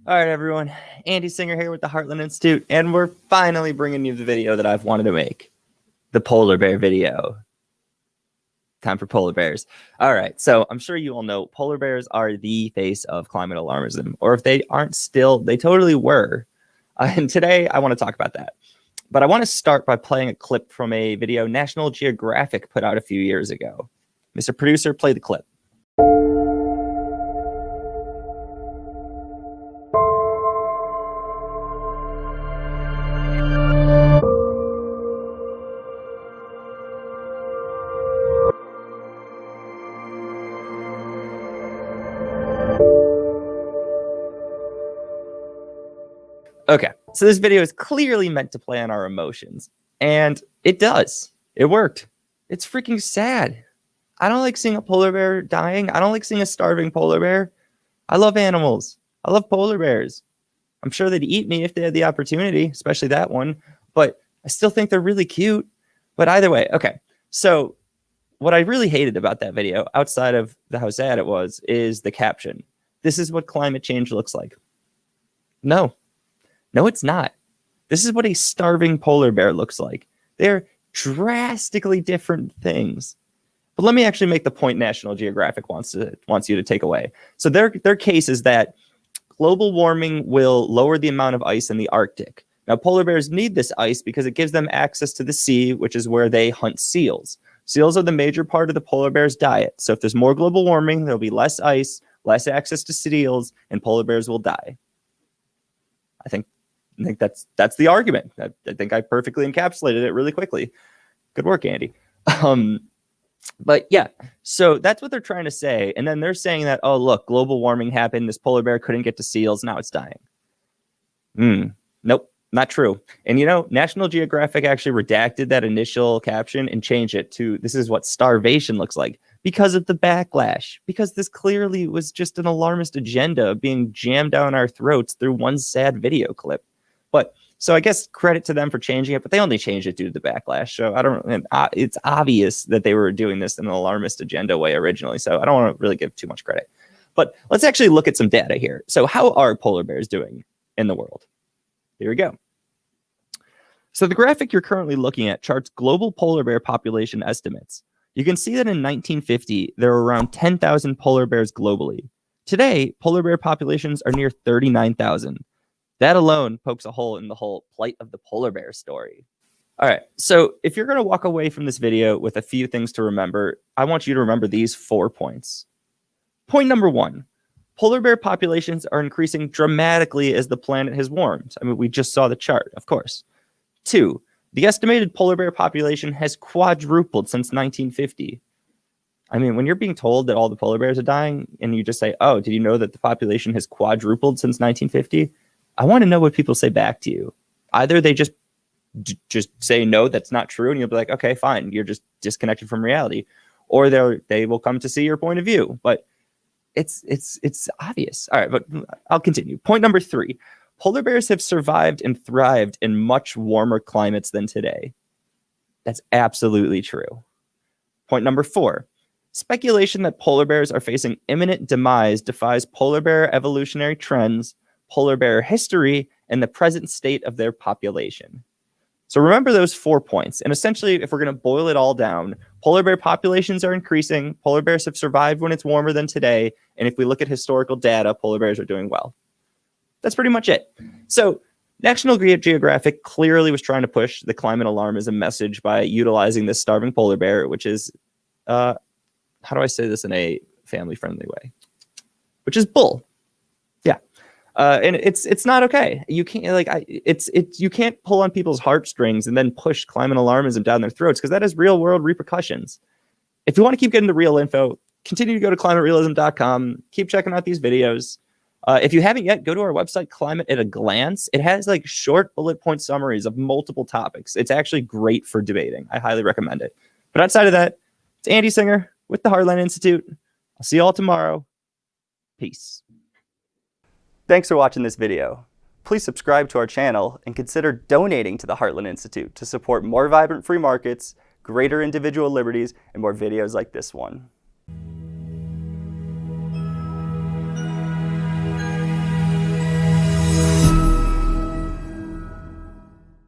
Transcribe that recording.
All right, everyone. Andy Singer here with the Heartland Institute, and we're finally bringing you the video that I've wanted to make, the polar bear video. Time for polar bears. All right, so I'm sure you all know polar bears are the face of climate alarmism, or if they aren't still, they totally were. And today I want to talk about that. But I want to start by playing a clip from a video National Geographic put out a few years ago. Mr. Producer, play the clip. Okay, so this video is clearly meant to play on our emotions, and it does. It worked. It's freaking sad. I don't like seeing a polar bear dying. I don't like seeing a starving polar bear. I love animals. I love polar bears. I'm sure they'd eat me if they had the opportunity, especially that one, but I still think they're really cute. But either way, okay. So what I really hated about that video, outside of how sad it was, is the caption. This is what climate change looks like. No, it's not. This is what a starving polar bear looks like. They're drastically different things. But let me actually make the point National Geographic wants you to take away. So their case is that global warming will lower the amount of ice in the Arctic. Now, polar bears need this ice because it gives them access to the sea, which is where they hunt seals. Seals are the major part of the polar bear's diet. So if there's more global warming, there'll be less ice, less access to seals, and polar bears will die. I think that's the argument. I think I perfectly encapsulated it really quickly. Good work, Andy. But yeah, so that's what they're trying to say. And then they're saying that, oh, look, global warming happened. This polar bear couldn't get to seals. Now it's dying. Nope, not true. And you know, National Geographic actually redacted that initial caption and changed it to, this is what starvation looks like, because of the backlash, because this clearly was just an alarmist agenda being jammed down our throats through one sad video clip. But so I guess credit to them for changing it, but they only changed it due to the backlash. So I don't, it's obvious that they were doing this in an alarmist agenda way originally. So I don't want to really give too much credit, but let's actually look at some data here. So how are polar bears doing in the world? Here we go. So the graphic you're currently looking at charts global polar bear population estimates. You can see that in 1950, there were around 10,000 polar bears globally. Today, polar bear populations are near 39,000. That alone pokes a hole in the whole plight of the polar bear story. All right, so if you're going to walk away from this video with a few things to remember, I want you to remember these 4 points. Point number 1, polar bear populations are increasing dramatically as the planet has warmed. I mean, we just saw the chart, of course. 2, the estimated polar bear population has quadrupled since 1950. I mean, when you're being told that all the polar bears are dying and you just say, oh, did you know that the population has quadrupled since 1950? I want to know what people say back to you. Either they just say, no, that's not true. And you'll be like, okay, fine. You're just disconnected from reality. Or they will come to see your point of view. But it's obvious. All right, but I'll continue. Point number 3. Polar bears have survived and thrived in much warmer climates than today. That's absolutely true. Point number 4. Speculation that polar bears are facing imminent demise defies polar bear evolutionary trends, polar bear history, and the present state of their population. So remember those 4 points. And essentially, if we're going to boil it all down, polar bear populations are increasing. Polar bears have survived when it's warmer than today. And if we look at historical data, polar bears are doing well. That's pretty much it. So National Geographic clearly was trying to push the climate alarmism message by utilizing this starving polar bear, which is, how do I say this in a family-friendly way? Which is bull. Yeah. And it's not okay. You can't you can't pull on people's heartstrings and then push climate alarmism down their throats, because that has real world repercussions. If you want to keep getting the real info, continue to go to climaterealism.com. Keep checking out these videos. If you haven't yet, go to our website, Climate at a Glance. It has like short bullet point summaries of multiple topics. It's actually great for debating. I highly recommend it. But outside of that, it's Andy Singer with the Heartland Institute. I'll see you all tomorrow. Peace. Thanks for watching this video. Please subscribe to our channel and consider donating to the Heartland Institute to support more vibrant free markets, greater individual liberties, and more videos like this one.